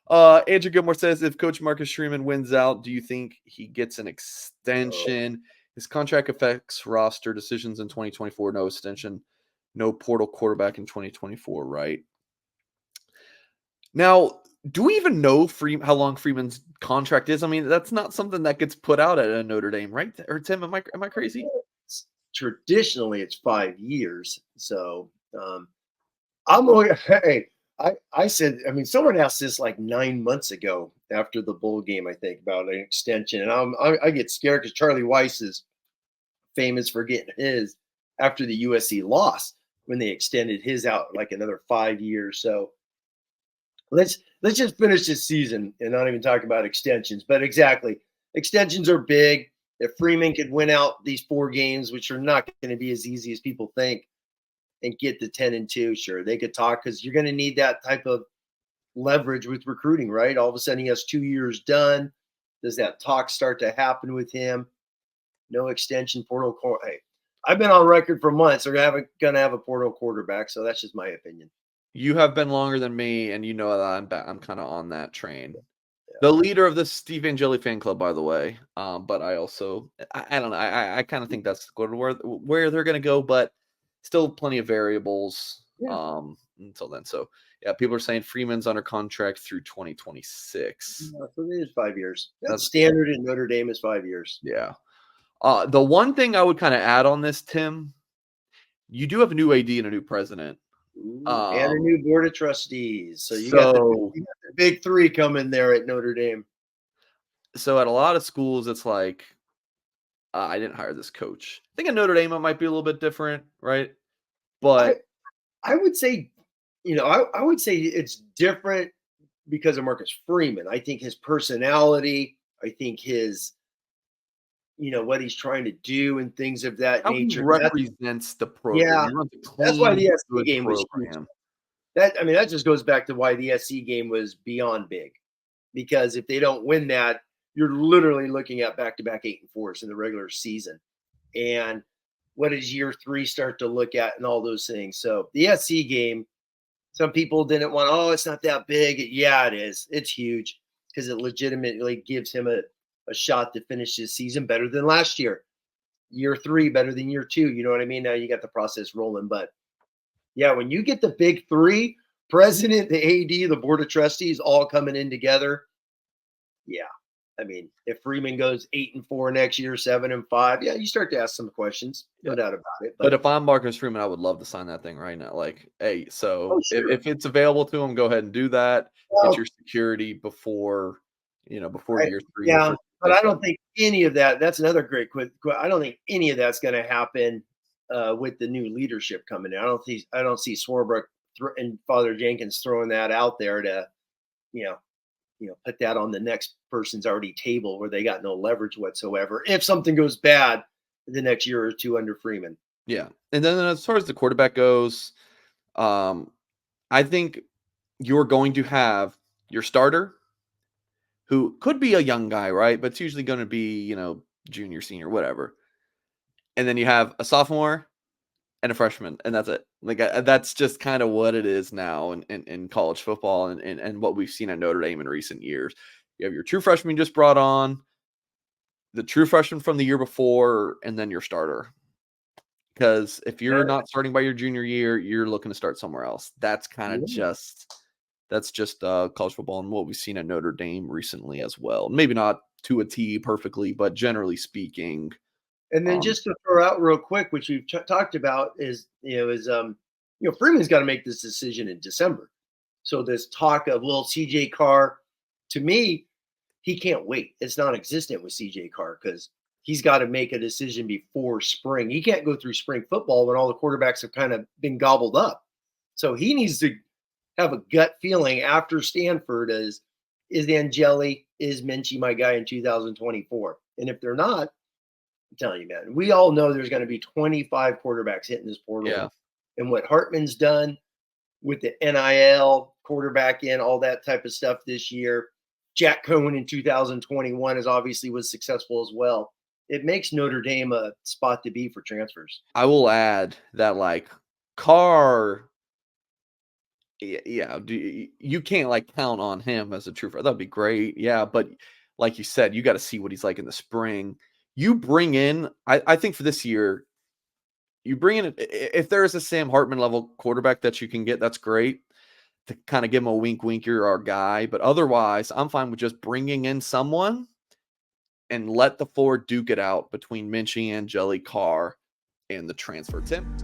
Andrew Gilmore says, if Coach Marcus Freeman wins out, do you think he gets an Oh, extension? His contract affects roster decisions in 2024. No extension, no portal quarterback in 2024, right? Now, do we even know how long Freeman's contract is? I mean, that's not something that gets put out at a Notre Dame, right? Or Tim, am I crazy? traditionally, it's 5 years. So I'm going. Hey, I said. I mean, someone asked this like 9 months ago after the bowl game. I think about an extension, and I get scared because Charlie Weiss is famous for getting his after the USC loss when they extended his out like another 5 years. So let's just finish this season and not even talk about extensions. But exactly, extensions are big. If Freeman could win out these 4 games, which are not going to be as easy as people think, and get the 10-2, sure, they could talk because you're going to need that type of leverage with recruiting, right? All of a sudden, he has 2 years done. Does that talk start to happen with him? No extension portal. Hey, I've been on record for months. They're going to have a portal quarterback, so that's just my opinion. You have been longer than me, and you know that I'm kind of on that train. Yeah. The leader of the Steve Angeli fan club, by the way. But I also, I don't know. I kind of think that's where they're going to go, but still plenty of variables Yeah. until then. So yeah, people are saying Freeman's under contract through 2026. So it is 5 years. That's That's standard in Notre Dame is 5 years. yeah. The one thing I would kind of add on this, Tim, you do have a new AD and a new president. Ooh, and a Um, new board of trustees. So so you got the big three coming there at Notre Dame. so at a lot of schools, it's like I didn't hire this coach. I think at Notre Dame it might be a little bit different, right? I But I would say, I would say it's different because of Marcus Freeman. I think his personality, I think his, what he's trying to do and things of that how he nature. represents the program. Yeah, He runs a that's why clean, the SC good game was huge. program. That just goes back to why the SC game was beyond big. Because if they don't win that, you're literally looking at back-to-back 8-4s in the regular season. And what does year 3 start to look at and all those things? So the SC game, some people didn't want, oh, it's not that big. Yeah, it is. It's huge because it legitimately gives him a shot to finish his season better than last year. Year 3 better than year 2. You know what I mean? Now you got the process rolling. But yeah, when you get the big three, president, the AD, the board of trustees all coming in together, yeah. I mean, if Freeman goes 8-4 next year, 7-5, yeah, you start to ask some questions, Yeah. no doubt about it. But But if I'm Marcus Freeman, I would love to sign that thing right now. Like, hey, oh, so sure. if it's available to him, go ahead and do that. Get Well, your security before year 3 or yeah, for but I like that. don't think any of that. That's another great quick. I don't think any of that's going to happen with the new leadership coming in. I don't see Swarbrick and Father Jenkins throwing that out there to you know put that on the next person's already table where they got no leverage whatsoever. If something goes bad the next year or two under Freeman. Yeah. And then as far as the quarterback goes, um, I think you're going to have your starter, who could be a young guy, right? But it's usually going to be, junior, senior, whatever. And then you have a sophomore and a freshman, and that's it. Like that's just kind of what it is now in college football and what we've seen at Notre Dame in recent years. You have your true freshman just brought on, the true freshman from the year before, and then your starter. Because if you're not starting by your junior year, you're looking to start somewhere else. That's just college football and what we've seen at Notre Dame recently as well. Maybe not to a T perfectly, but generally speaking, And then um, just to throw out real quick, which we've talked about, is Freeman's got to make this decision in December. So this talk of CJ Carr, to me, he can't wait. It's non-existent with CJ Carr because he's got to make a decision before spring. He can't go through spring football when all the quarterbacks have kind of been gobbled up. So he needs to have a gut feeling after Stanford is Angeli, is Minchie my guy in 2024? And if they're not, I'm telling you, man, we all know there's going to be 25 quarterbacks hitting this portal. yeah. And what Hartman's done with the NIL, quarterback in, all that type of stuff this year. Jack Cohen in 2021 was successful as well. It makes Notre Dame a spot to be for transfers. I will add that like Carr Yeah, you can't like count on him as a true that'd be great. Yeah, but like you said, you got to see what he's like in the spring. You bring in, I think for this year, you bring in if there is a Sam Hartman level quarterback that you can get, that's great to kind of give him a wink, wink, you're our guy. But otherwise, I'm fine with just bringing in someone and let the floor duke it out between Minchie, Angeli, Carr, and the transfer. Tim.